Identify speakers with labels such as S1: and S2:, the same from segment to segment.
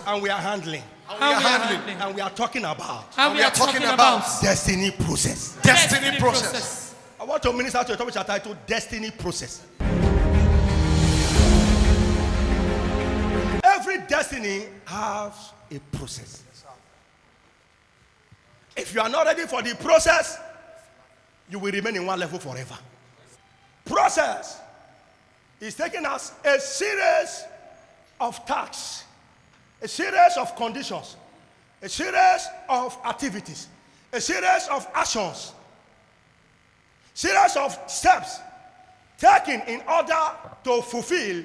S1: And we are handling. And we are talking about.
S2: And we are talking about
S1: destiny process.
S2: Destiny process.
S1: I want to minister to a topic titled Destiny Process. Every destiny has a process. If you are not ready for the process, you will remain in one level forever. Process is taken as a series of tasks, a series of conditions, a series of activities, a series of actions, series of steps taken in order to fulfill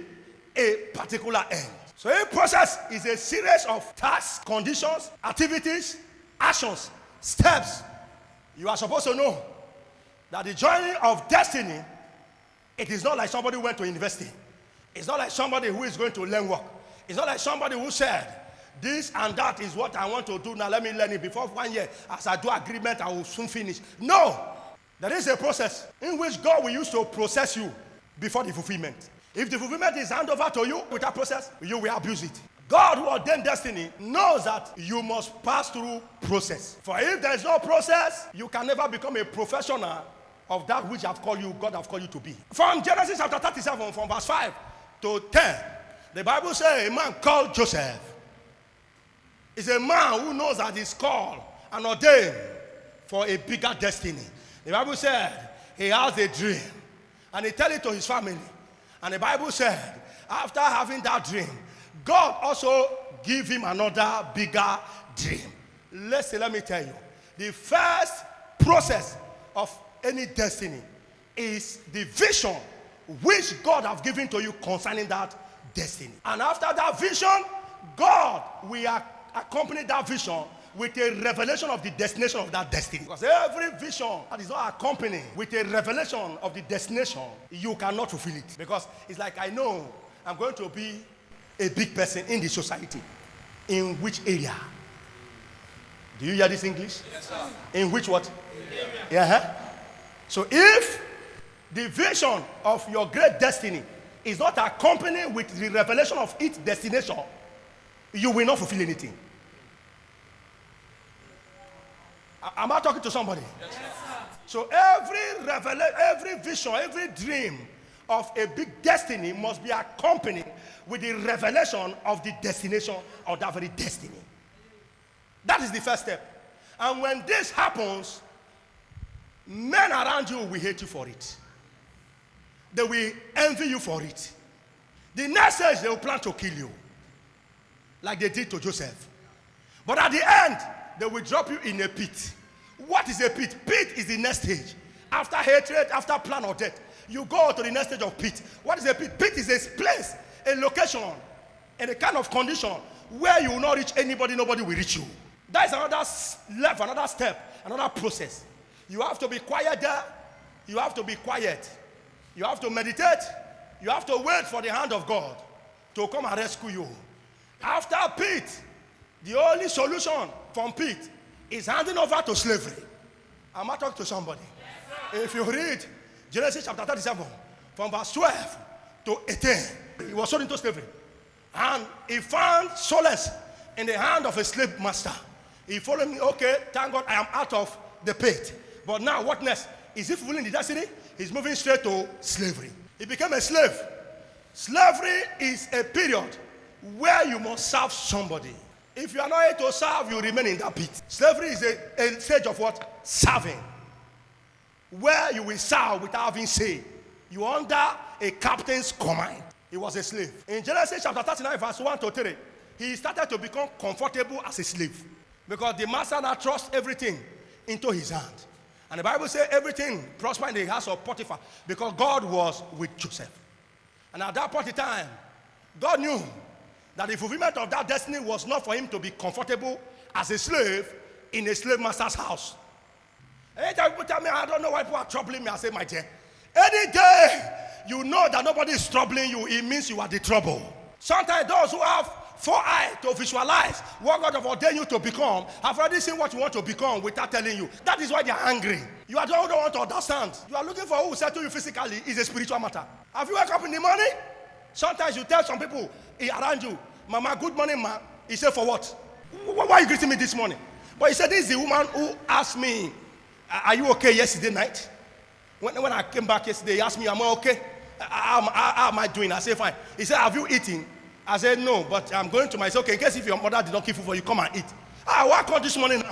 S1: a particular end. So a process is a series of tasks, conditions, activities, actions, steps. You are supposed to know that the journey of destiny, it is not like somebody who went to university. It's not like somebody who is going to learn work. It's not like somebody who said, this and that is what I want to do. Now let me learn it. Before 1 year, as I do agreement, I will soon finish. No. There is a process in which God will use to process you before the fulfillment. If the fulfillment is handed over to you without process, you will abuse it. God who ordained destiny knows that you must pass through process. For if there is no process, you can never become a professional of that which God have called you to be. From Genesis chapter 37, from verse 5 to 10, the Bible says a man called Joseph is a man who knows that he's called and ordained for a bigger destiny. The Bible said he has a dream and he tells it to his family. And the Bible said after having that dream, God also gave him another bigger dream. Let me tell you, the first process of any destiny is the vision which God has given to you concerning that destiny. And after that vision, God will accompany that vision with a revelation of the destination of that destiny. Because every vision that is not accompanied with a revelation of the destination, you cannot fulfill it. Because it's like, I know I'm going to be a big person in the society. In which area? Do you hear this English?
S2: Yes, sir.
S1: In which what? Yeah. So if the vision of your great destiny is not accompanied with the revelation of its destination, you will not fulfill anything. Am I talking to somebody?
S2: Yes, sir.
S1: So every vision, every dream of a big destiny must be accompanied with the revelation of the destination of that very destiny. That is the first step. And when this happens, men around you will hate you for it. They will envy you for it. The next stage, they will plan to kill you, like they did to Joseph. But at the end, they will drop you in a pit. What is a pit? Pit is the next stage. After hatred, after plan of death, you go to the next stage of pit. What is a pit? Pit is a place, a location, and a kind of condition where you will not reach anybody, nobody will reach you. That is another level, another step, another process. You have to be quiet there. You have to be quiet. You have to meditate. You have to wait for the hand of God to come and rescue you. After pit, the only solution from pit is handing over to slavery. Am I talking to somebody? Yes, if you read Genesis chapter 37, from verse 12 to 18, he was sold into slavery. And he found solace in the hand of a slave master. He followed me, okay, thank God I am out of the pit. But now what next? Is he fulfilling the destiny? He's moving straight to slavery. He became a slave. Slavery is a period where you must serve somebody. If you are not able to serve, you remain in that pit. Slavery is a stage of what? Serving. Where you will serve without having say. You are under a captain's command. He was a slave. In Genesis chapter 39, verse 1 to 3, he started to become comfortable as a slave. Because the master now trusts everything into his hand. And the Bible says everything prospered in the house of Potiphar because God was with Joseph. And at that point in time, God knew that the fulfillment of that destiny was not for him to be comfortable as a slave in a slave master's house. Anytime people tell me, I don't know why people are troubling me, I say, my dear, any day you know that nobody is troubling you, it means you are the trouble. Sometimes those who have 4 eyes to visualize what God have ordained you to become have already seen what you want to become without telling you. That is why they are angry. You are the one who don't want to understand. You are looking for who will settle you physically. It's a spiritual matter. Have you woke up in the morning? Sometimes you tell some people around you, Mama, good morning, ma. He said, for what? Why are you greeting me this morning? But he said, this is the woman who asked me, are you okay yesterday night? When I came back yesterday, he asked me, am I okay? How am I doing? I said, fine. He said, have you eaten? I said, no, but I'm going to myself. Okay, in case if your mother did not keep food for you, come and eat. Why come this morning?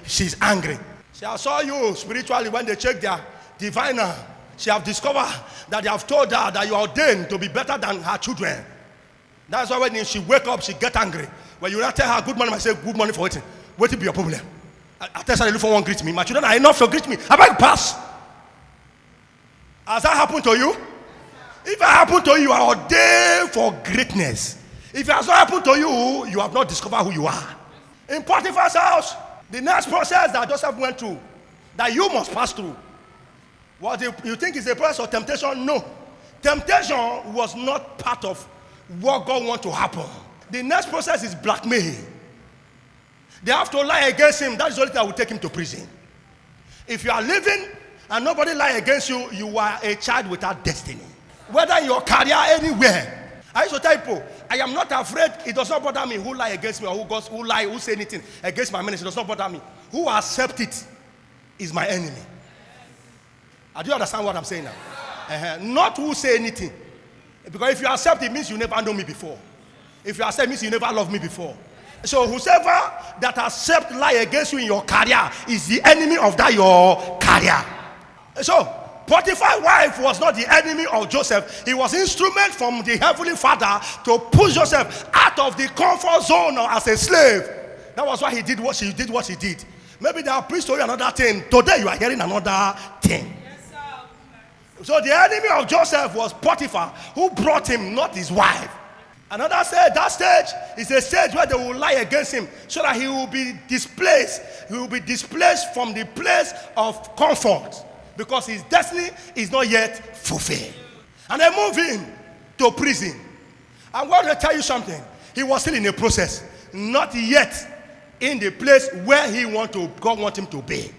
S1: She's angry. She saw you spiritually when they checked their diviner. She have discovered that they have told her that you are ordained to be better than her children. That's why when she wake up, she get angry. When you not tell her good morning, I say good morning for waiting. What will be your problem? I tell her to look for one greet me. My children are enough to greet me. I beg pass. Has that happened to you? If it happened to you, you are ordained for greatness. If it has not happened to you, you have not discovered who you are. In Potiphar's house, the next process that Joseph went through, that you must pass through, what you think is a process of temptation? No. Temptation was not part of what God wants to happen. The next process is blackmail. They have to lie against him. That is the only thing that will take him to prison. If you are living and nobody lie against you, you are a child without destiny. Whether in your career, anywhere. I used to tell people, I am not afraid. It does not bother me who lie against me or who say anything against my ministry. It does not bother me. Who accept it is my enemy. Do you understand what I'm saying now? Not who say anything. Because if you accept it, means you never know me before. If you accept it, means you never loved me before. So whoever that accept lie against you in your career is the enemy of that your career. So Potiphar's wife was not the enemy of Joseph. He was instrument from the heavenly Father to push Joseph out of the comfort zone as a slave. That was why he did what he did. Maybe they have preached to you another thing. Today you are hearing another thing. So the enemy of Joseph was Potiphar, who brought him, not his wife. Another stage, that stage is a stage where they will lie against him so that he will be displaced. He will be displaced from the place of comfort because his destiny is not yet fulfilled. And they move him to prison. I'm going to tell you something. He was still in a process, not yet in the place where God wants him to be.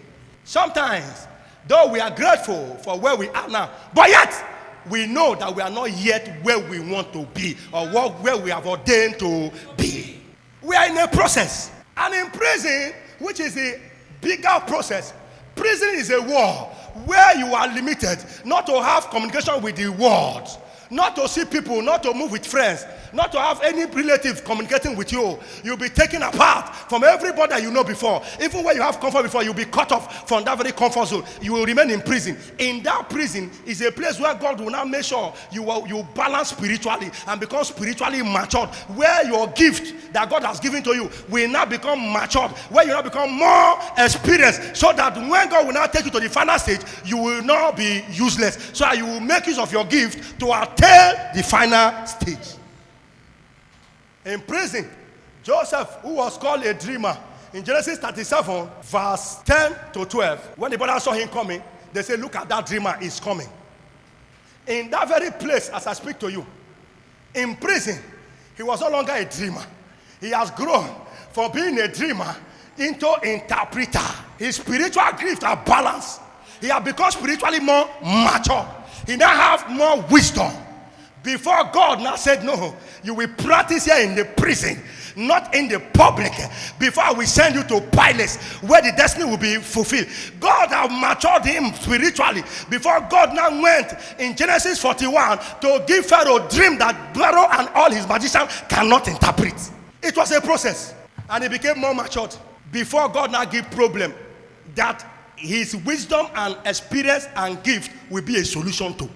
S1: Sometimes, though we are grateful for where we are now, but yet we know that we are not yet where we want to be or where we have ordained to be. We are in a process. And in prison, which is a bigger process, prison is a war where you are limited not to have communication with the world, not to see people, not to move with friends, not to have any relative communicating with you. You'll be taken apart from everybody that you know before. Even when you have comfort before, you'll be cut off from that very comfort zone. You will remain in prison. In that prison is a place where God will now make sure you balance spiritually and become spiritually matured. Where your gift that God has given to you will now become matured. Where you now become more experienced. So that when God will now take you to the final stage, you will not be useless. So that you will make use of your gift to attain the final stage. In prison, Joseph, who was called a dreamer, in Genesis 37, verse 10 to 12, when the brothers saw him coming, they said, look at that dreamer, he's coming. In that very place, as I speak to you, in prison, he was no longer a dreamer. He has grown from being a dreamer into interpreter. His spiritual gift are balanced. He has become spiritually more mature. He now has more wisdom. Before God now said, no, you will practice here in the prison, not in the public. Before we send you to Pilates, where the destiny will be fulfilled. God have matured him spiritually. Before God now went in Genesis 41 to give Pharaoh a dream that Pharaoh and all his magicians cannot interpret. It was a process. And he became more matured. Before God now give problem that his wisdom and experience and gift will be a solution to.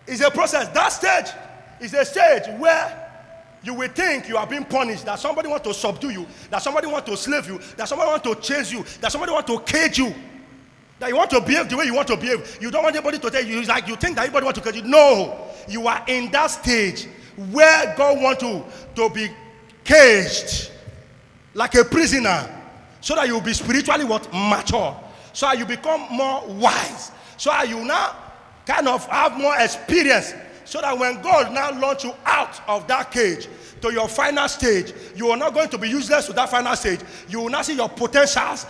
S1: It's a process. That stage is a stage where you will think you are being punished, that somebody wants to subdue you, that somebody wants to slave you, that somebody wants to chase you, that somebody wants to cage you, that you want to behave the way you want to behave. You don't want anybody to tell you, it's like you think that everybody wants to cage you. No, you are in that stage where God wants you to be caged like a prisoner so that you will be spiritually mature, so that you become more wise, so that you now kind of have more experience, so that when God now launch you out of that cage to your final stage, you are not going to be useless to that final stage. You will now see your potentials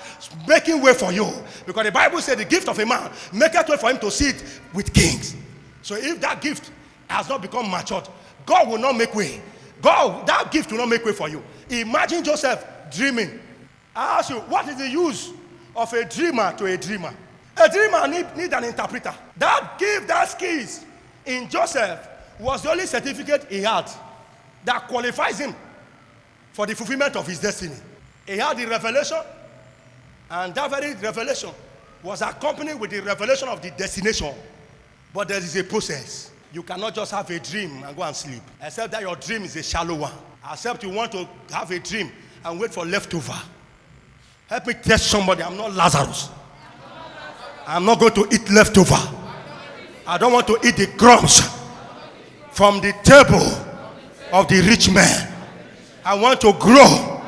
S1: making way for you. Because the Bible said the gift of a man maketh way for him to sit with kings. So if that gift has not become matured, God will not make way. God, that gift will not make way for you. Imagine Joseph dreaming. I ask you, what is the use of a dreamer to a dreamer? A dreamer need an interpreter. That gift, that skills in Joseph was the only certificate he had that qualifies him for the fulfillment of his destiny. He had the revelation, and that very revelation was accompanied with the revelation of the destination. But there is a process. You cannot just have a dream and go and sleep, except that your dream is a shallow one. Except you want to have a dream and wait for leftover. Help me test somebody. I'm not Lazarus. I'm not going to eat leftover. I don't want to eat the crumbs from the table of the rich man. I want to grow.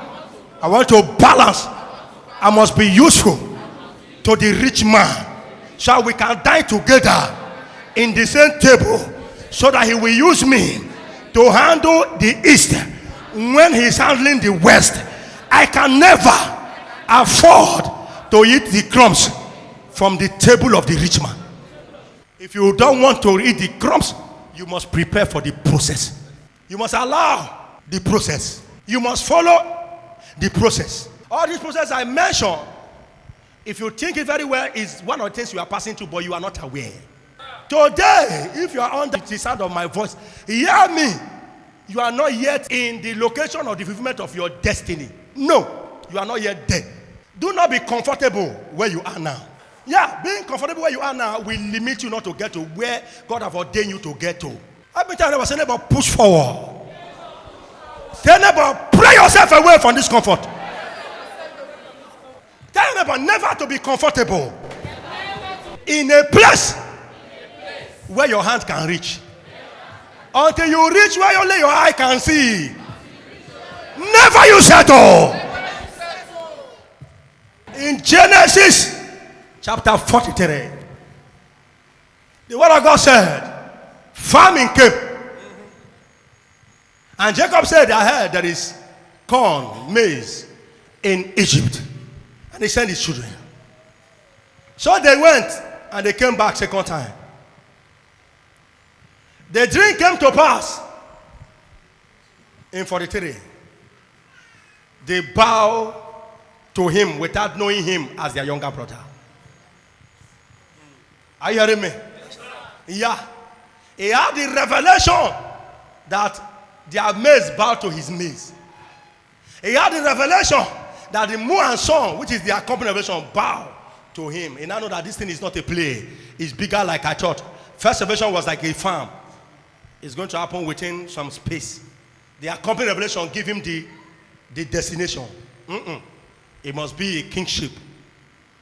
S1: I want to balance. I must be useful to the rich man, so we can die together in the same table, so that he will use me to handle the east when he's handling the west. I can never afford to eat the crumbs from the table of the rich man. If you don't want to eat the crumbs, you must prepare for the process. You must allow the process. You must follow the process. All these processes I mentioned, if you think it very well, is one of the things you are passing through, but you are not aware. Today, if you are under the sound of my voice, hear me. You are not yet in the location of the fulfillment of your destiny. No, you are not yet there. Do not be comfortable where you are now. Yeah, being comfortable where you are now will limit you not to get to where God has ordained you to get to. I've been telling you, say neighbor, push forward. Tell neighbor, pray yourself away from this comfort. Tell neighbor, never to be comfortable in a place where your hand can reach. Until you reach where only your eye can see. Never you settle. In Genesis chapter 43, the word of God said, famine came. And Jacob said, I heard there is corn, maize in Egypt. And he sent his children. So they went and they came back second time. The dream came to pass in 43. They bow to him without knowing him as their younger brother. Are you hearing me? Yeah. He had the revelation that their maize bowed to his maize. He had the revelation that the moon and sun, which is the accompanying revelation, bow to him. And I know that this thing is not a play. It's bigger like I thought. First revelation was like a farm. It's going to happen within some space. The accompanying revelation give him the destination. It must be a kingship.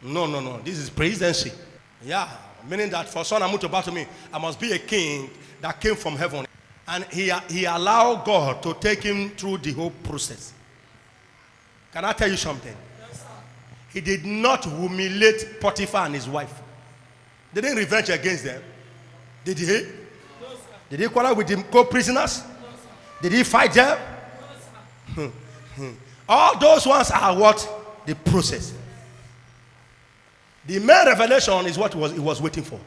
S1: No. This is presidency. Yeah. Meaning that for son to bow to me, I must be a king that came from heaven. And he allowed God to take him through the whole process. Can I tell you something? Yes, he did not humiliate Potiphar and his wife. They didn't revenge against them. Did he? No, did he quarrel with the co-prisoners? No, did he fight them? No, all those ones are what? The process. The main revelation is what he was waiting for.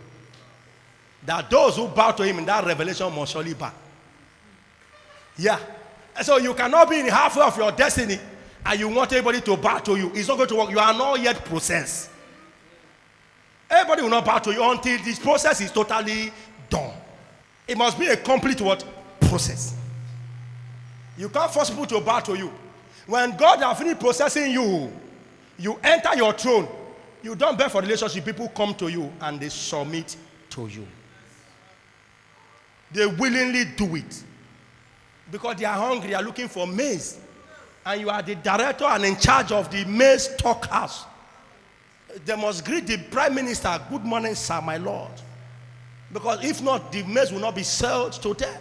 S1: That those who bow to him in that revelation must surely bow. Yeah. And so you cannot be in halfway of your destiny and you want everybody to bow to you. It's not going to work. You are not yet processed. Everybody will not bow to you until this process is totally done. It must be a complete what? Process. You can't force people to bow to you. When God has finished processing you, you enter your throne. You don't beg for relationship. People come to you and they submit to you. They willingly do it. Because they are hungry, they are looking for maize. And you are the director and in charge of the maize stockhouse. They must greet the prime minister, good morning, sir, my lord. Because if not, the maize will not be sold to them.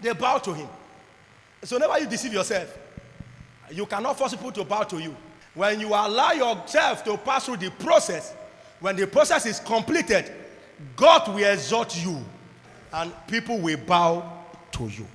S1: They bow to him. So never you deceive yourself. You cannot force people to bow to you. When you allow yourself to pass through the process, when the process is completed, God will exalt you and people will bow to you.